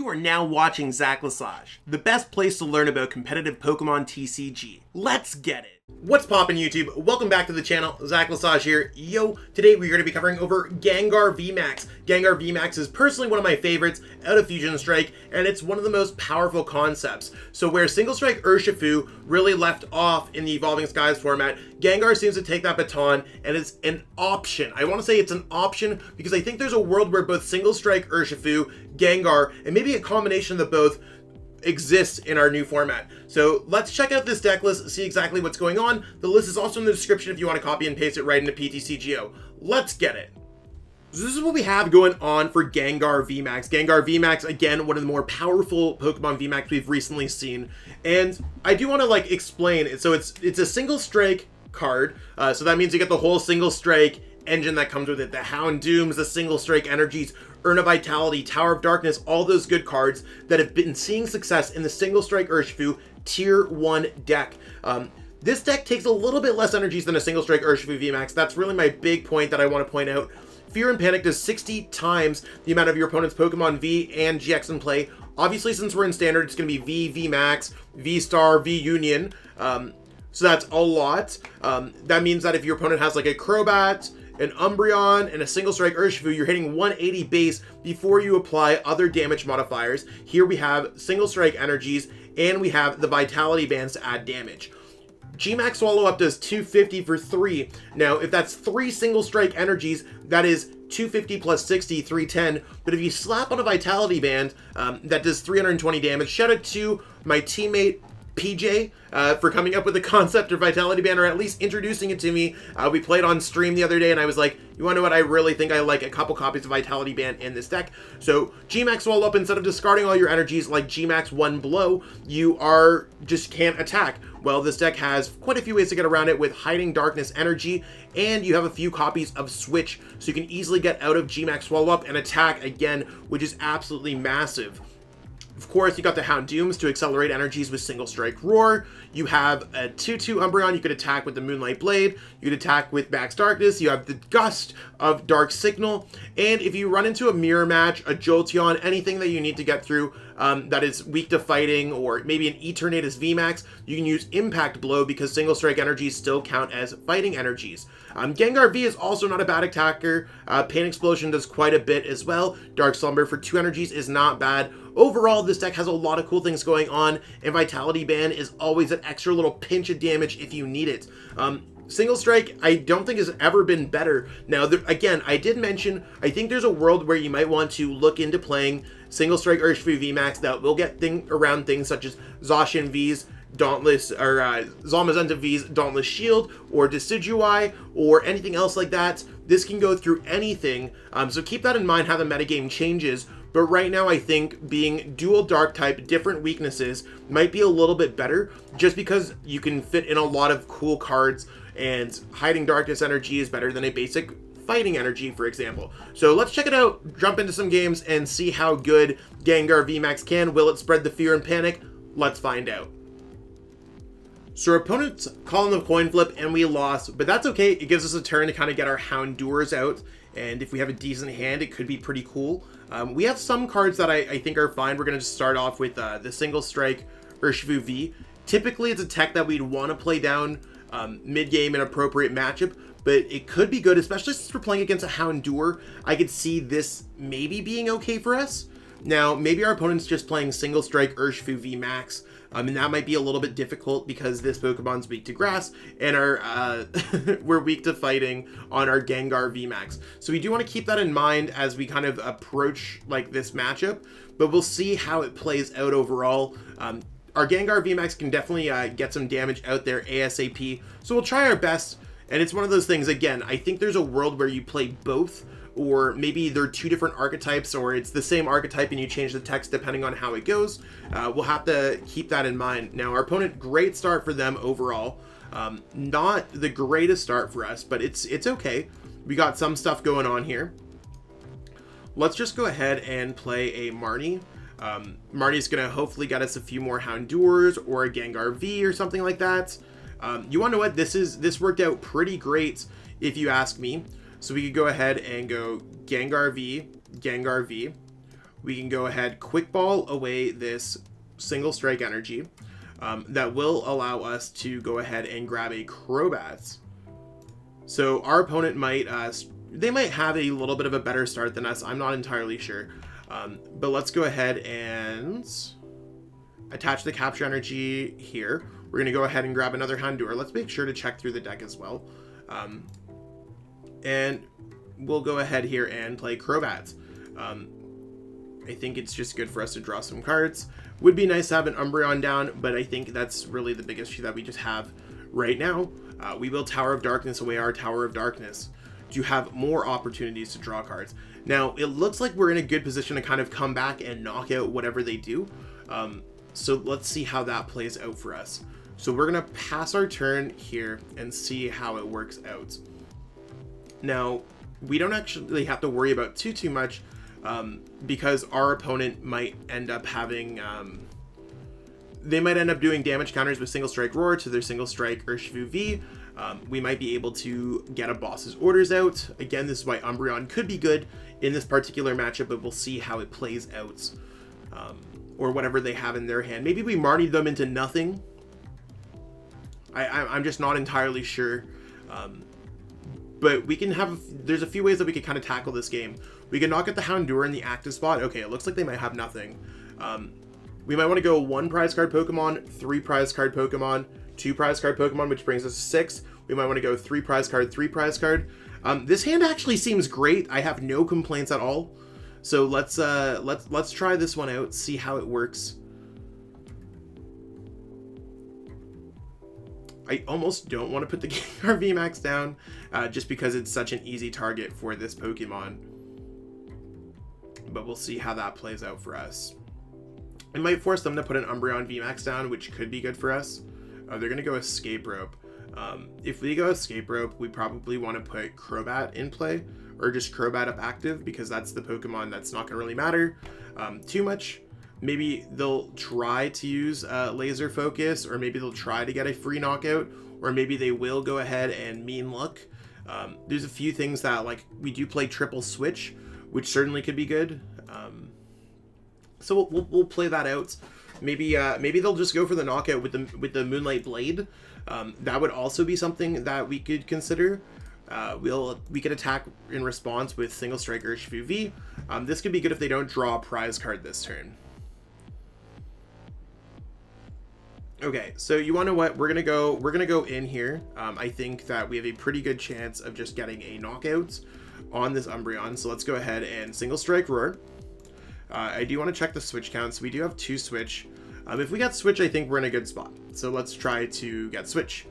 You are now watching Zach Lesage, the best place to learn about competitive Pokemon TCG. Let's get it! What's poppin' YouTube? Welcome back to the channel, Zach Lesage here. Yo, today we're going to be covering over Gengar VMAX. Gengar VMAX is personally one of my favorites out of Fusion Strike, and it's one of the most powerful concepts. So where Single Strike Urshifu really left off in the Evolving Skies format, Gengar seems to take that baton, and it's an option. I want to say it's an option because I think there's a world where both Single Strike Urshifu, Gengar, and maybe a combination of the both exists in our new format. So let's check out this deck list, see exactly what's going on. The list is also in the description if you want to copy and paste it right into PTCGO. Let's get it. So this is what we have going on for Gengar VMAX. Gengar VMAX, again, one of the more powerful Pokemon VMAX we've recently seen. And I do want to explain it. So it's a single strike card. So that means you get the whole single strike engine that comes with it. The Houndooms, the single strike energies, Earn a Vitality, Tower of Darkness, all those good cards that have been seeing success in the Single Strike Urshifu Tier 1 deck. This deck takes a little bit less energies than a Single Strike Urshifu VMAX. That's really my big point that I want to point out. Fear and Panic does 60 times the amount of your opponent's Pokemon V and GX in play. Obviously, since we're in Standard, it's going to be V, VMAX, V-Star, V-Union. So that's a lot. That means that if your opponent has like a Crobat, an Umbreon, and a Single Strike Urshifu, you're hitting 180 base before you apply other damage modifiers. Here we have Single Strike energies, and we have the Vitality Bands to add damage. GMAX Swallow Up does 250 for 3. Now, if that's 3 Single Strike energies, that is 250 plus 60, 310. But if you slap on a Vitality Band, that does 320 damage. Shout out to my teammate, PJ, for coming up with the concept of Vitality Band, or at least introducing it to me. We played on stream the other day, and I was like, you want to know what? I really think I like a couple copies of Vitality Band in this deck. So GMAX Swallow Up, instead of discarding all your energies like GMAX 1 Blow, you just can't attack. Well, this deck has quite a few ways to get around it with Hiding Darkness energy, and you have a few copies of Switch, so you can easily get out of GMAX Swallow Up and attack again, which is absolutely massive. Of course, you got the Houndooms to accelerate energies with Single Strike Roar. You have a 2/2 Umbreon. You could attack with the Moonlight Blade. You could attack with Max Darkness. You have the Gust of Dark Signal. And if you run into a Mirror Match, a Jolteon, anything that you need to get through that is weak to fighting, or maybe an Eternatus VMAX, you can use Impact Blow because Single Strike energies still count as fighting energies. Gengar V is also not a bad attacker. Pain Explosion does quite a bit as well. Dark Slumber for 2 energies is not bad. Overall, this deck has a lot of cool things going on, and Vitality Band is always an extra little pinch of damage if you need it. Single Strike, I don't think has ever been better. Now, again, I did mention, I think there's a world where you might want to look into playing Single Strike Urshifu VMAX that will get around things such as Zacian V's Dauntless, or Zamazenta V's Dauntless Shield, or Decidueye, or anything else like that. This can go through anything, so keep that in mind how the metagame changes. But right now, I think being dual dark type, different weaknesses, might be a little bit better, just because you can fit in a lot of cool cards, and Hiding Darkness energy is better than a basic fighting energy, for example. So let's check it out, jump into some games, and see how good Gengar VMAX can. Will it spread the fear and panic? Let's find out. So our opponent's calling the coin flip, and we lost, but that's okay. It gives us a turn to kind of get our Houndours out, and if we have a decent hand, it could be pretty cool. We have some cards that I think are fine. We're going to just start off with the Single Strike Urshifu V. Typically, it's a tech that we'd want to play down mid-game in appropriate matchup, but it could be good, especially since we're playing against a Houndour. I could see this maybe being okay for us. Now, maybe our opponent's just playing Single Strike Urshifu VMAX, and that might be a little bit difficult because this Pokemon's weak to grass, and we're weak to fighting on our Gengar VMAX. So we do want to keep that in mind as we kind of approach this matchup, but we'll see how it plays out overall. Our Gengar VMAX can definitely get some damage out there ASAP, so we'll try our best. And it's one of those things, again, I think there's a world where you play both, or maybe they're 2 different archetypes, or it's the same archetype and you change the text depending on how it goes. We'll have to keep that in mind. Now, our opponent, great start for them overall. Not the greatest start for us, but it's okay. We got some stuff going on here. Let's just go ahead and play a Marnie. Marnie's going to hopefully get us a few more Houndours or a Gengar V or something like that. You want to know what? This worked out pretty great if you ask me. So we could go ahead and go Gengar V, we can go ahead, quick ball away this single strike energy. That will allow us to go ahead and grab a Crobat. So our opponent might, they might have a little bit of a better start than us. I'm not entirely sure. But let's go ahead and attach the capture energy here. We're going to go ahead and grab another Houndour. Let's make sure to check through the deck as well. And we'll go ahead here and play Crobat. I think it's just good for us to draw some cards. Would be nice to have an Umbreon down, but I think that's really the big issue that we just have right now. We will Tower of Darkness away our Tower of Darkness to have more opportunities to draw cards. Now, it looks like we're in a good position to kind of come back and knock out whatever they do. So let's see how that plays out for us. So we're going to pass our turn here and see how it works out. Now, we don't actually have to worry about too much, because our opponent might end up having, they might end up doing damage counters with single strike roar to their single strike Urshifu V. We might be able to get a boss's orders out. Again, this is why Umbreon could be good in this particular matchup, but we'll see how it plays out. Or whatever they have in their hand. Maybe we Marnie them into nothing. I'm just not entirely sure. But we can have, there's a few ways that we could kind of tackle this game. We can knock at the Houndour in the active spot. Okay, it looks like they might have nothing. We might want to go 1 prize card Pokemon, 3 prize card Pokemon, 2 prize card Pokemon, which brings us to 6. We might want to go 3 prize card, 3 prize card. This hand actually seems great. I have no complaints at all. So let's try this one out, see how it works. I almost don't want to put the Gengar VMAX down, just because it's such an easy target for this Pokemon. But we'll see how that plays out for us. It might force them to put an Umbreon VMAX down, which could be good for us. They're going to go Escape Rope. If we go Escape Rope, we probably want to put Crobat in play, or just Crobat up active, because that's the Pokemon that's not going to really matter too much. Maybe they'll try to use Laser Focus, or maybe they'll try to get a free knockout, or maybe they will go ahead and Mean Look. There's a few things that, like, we do play Triple Switch, which certainly could be good. So we'll play that out. Maybe they'll just go for the knockout with the Moonlight Blade. That would also be something that we could consider. We could attack in response with Single Strike Urshifu V. This could be good if they don't draw a prize card this turn. Okay, so you want to know what? We're gonna go in here. I think that we have a pretty good chance of just getting a knockout on this Umbreon. So let's go ahead and Single Strike Roar. I do want to check the switch count. So we do have 2 switch. If we got switch, I think we're in a good spot. So let's try to get switch.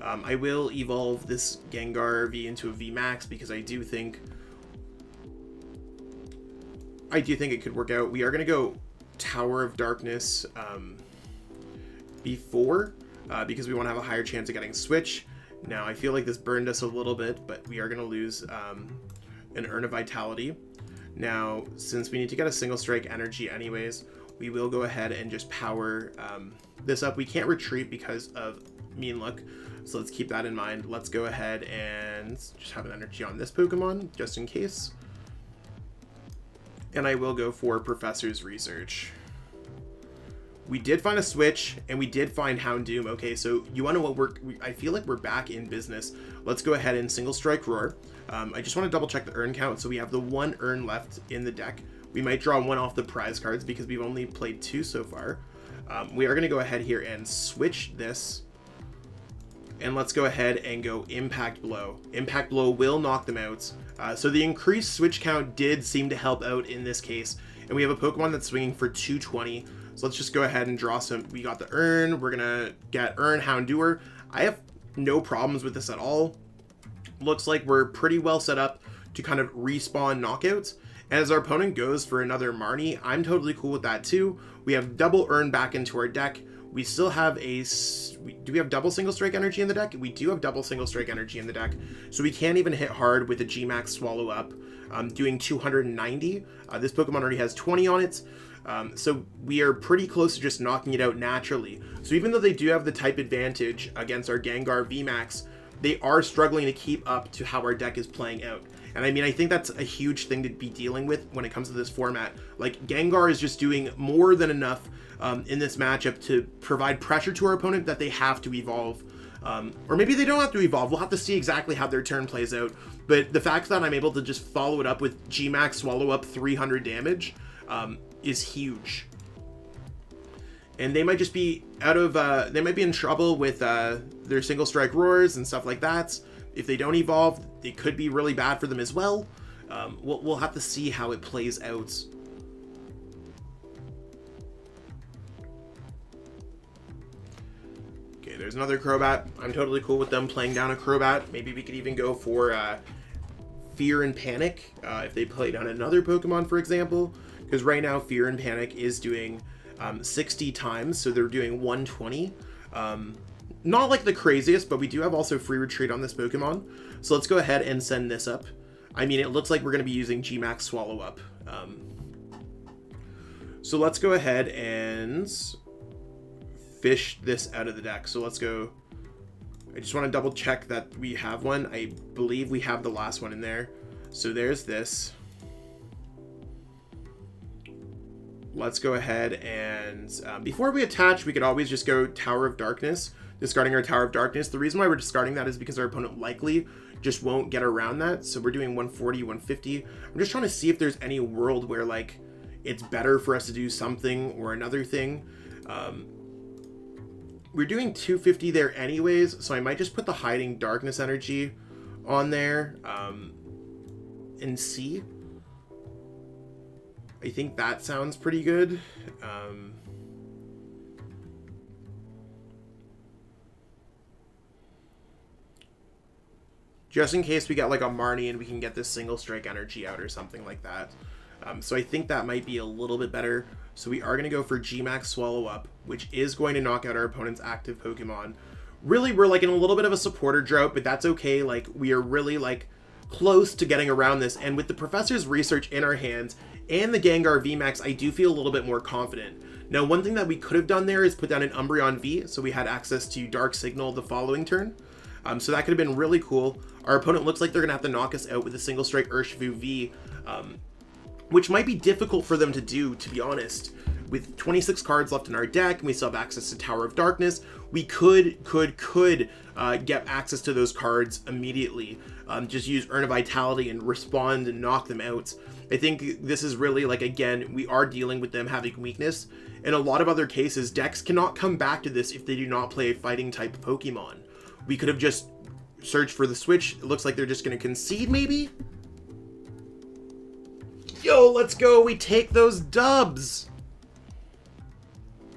I will evolve this Gengar V into a VMAX because I do think it could work out. We are going to go Tower of Darkness before, because we want to have a higher chance of getting switch. Now, I feel like this burned us a little bit, but we are going to lose an Urn of Vitality. Now, since we need to get a single strike energy anyways, we will go ahead and just power this up. We can't retreat because of Mean Look, so let's keep that in mind. Let's go ahead and just have an energy on this Pokemon, just in case. And I will go for Professor's Research. We did find a switch, and we did find Houndoom. Okay, so you want to know what I feel like we're back in business. Let's go ahead and Single Strike Roar. I just want to double check the urn count. So we have the 1 urn left in the deck. We might draw 1 off the prize cards because we've only played 2 so far. We are going to go ahead here and switch this. And let's go ahead and go Impact Blow. Impact Blow will knock them out. So the increased switch count did seem to help out in this case. And we have a Pokemon that's swinging for 220. So let's just go ahead and draw some. We got the Urn. We're going to get Urn Houndour. I have no problems with this at all. Looks like we're pretty well set up to kind of respawn knockouts. And as our opponent goes for another Marnie, I'm totally cool with that too. We have double Urn back into our deck. We still have do we have double Single Strike energy in the deck? We do have double Single Strike energy in the deck. So we can't even hit hard with a Gmax Swallow Up, doing 290. This Pokemon already has 20 on it. So we are pretty close to just knocking it out naturally. So even though they do have the type advantage against our Gengar VMAX, they are struggling to keep up to how our deck is playing out. And I mean, I think that's a huge thing to be dealing with when it comes to this format. Like, Gengar is just doing more than enough in this matchup to provide pressure to our opponent that they have to evolve. Or maybe they don't have to evolve. We'll have to see exactly how their turn plays out. But the fact that I'm able to just follow it up with Gmax Swallow Up 300 damage is huge. And they might just be out of, they might be in trouble with their single strike roars and stuff like that. If they don't evolve, it could be really bad for them as well. We'll have to see how it plays out. Okay, there's another Crobat. I'm totally cool with them playing down a Crobat. Maybe we could even go for Fear and Panic if they play down another Pokemon, for example. Because right now, Fear and Panic is doing 60 times, so they're doing 120. Not like the craziest, but we do have also free retreat on this Pokemon. So let's go ahead and send this up. I mean, it looks like we're going to be using Gmax Swallow Up. So let's go ahead and fish this out of the deck. So let's go. I just want to double check that we have one. I believe we have the last one in there. So there's this. Let's go ahead and before we attach, we could always just go Tower of Darkness, discarding our Tower of Darkness. The reason why we're discarding that is because our opponent likely just won't get around that. So we're doing 140, 150. I'm just trying to see if there's any world where like it's better for us to do something or another thing. We're doing 250 there anyways, so I might just put the Hiding Darkness energy on there and see. I think that sounds pretty good. Just in case we get like a Marnie and we can get this single strike energy out or something like that. So I think that might be a little bit better. So we are going to go for Gmax Swallow Up, which is going to knock out our opponent's active Pokemon. Really, we're like in a little bit of a supporter drought, but that's okay. Like, we are really like close to getting around this. And with the professor's research in our hands and the Gengar VMAX, I do feel a little bit more confident. Now, one thing that we could have done there is put down an Umbreon V, so we had access to Dark Signal the following turn. So that could have been really cool. Our opponent looks like they're going to have to knock us out with a single strike Urshifu V, which might be difficult for them to do, to be honest. With 26 cards left in our deck, and we still have access to Tower of Darkness, we could get access to those cards immediately. Just use Earn a Vitality and respond and knock them out. I think this is really, like, again, we are dealing with them having weakness. In a lot of other cases, decks cannot come back to this if they do not play a fighting type Pokemon. We could have just searched for the switch. It looks like they're just going to concede, maybe? Yo, let's go. We take those dubs.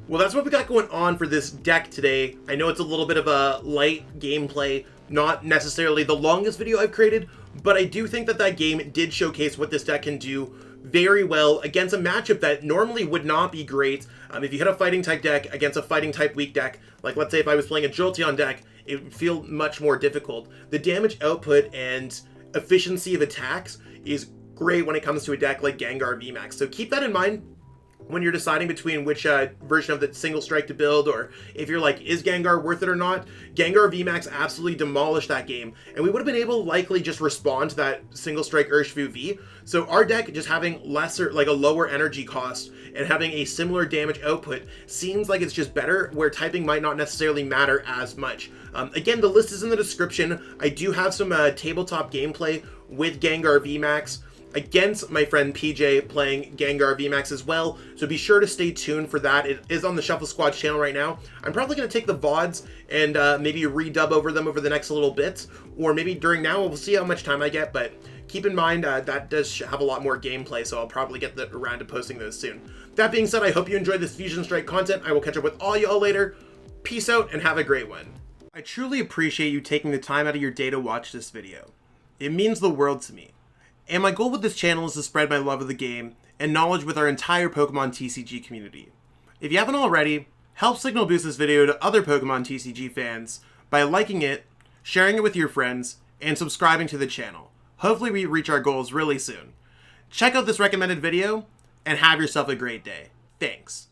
Well, that's what we got going on for this deck today. I know it's a little bit of a light gameplay, not necessarily the longest video I've created, but I do think that that game did showcase what this deck can do very well against a matchup that normally would not be great. If you had a fighting type deck against a fighting type weak deck, like let's say if I was playing a Jolteon deck, it would feel much more difficult. The damage output and efficiency of attacks is great when it comes to a deck like Gengar VMAX. So keep that in mind when you're deciding between which version of the single strike to build, or if you're like, is Gengar worth it or not? Gengar VMAX absolutely demolished that game, and we would have been able to likely just respond to that single strike Urshifu V. So our deck just having lesser, like a lower energy cost and having a similar damage output seems like it's just better, where typing might not necessarily matter as much. Again, the list is in the description. I do have some tabletop gameplay with Gengar VMAX against my friend PJ playing Gengar VMAX as well, so be sure to stay tuned for that. It is on the Shuffle Squad's channel right now. I'm probably going to take the VODs and maybe redub over them over the next little bit, or maybe during now. We'll see how much time I get, but keep in mind that does have a lot more gameplay, so I'll probably get around to posting those soon. That being said, I hope you enjoyed this Fusion Strike content. I will catch up with all y'all later. Peace out and have a great one. I truly appreciate you taking the time out of your day to watch this video. It means the world to me. And my goal with this channel is to spread my love of the game and knowledge with our entire Pokemon TCG community. If you haven't already, help signal boost this video to other Pokemon TCG fans by liking it, sharing it with your friends, and subscribing to the channel. Hopefully we reach our goals really soon. Check out this recommended video, and have yourself a great day. Thanks.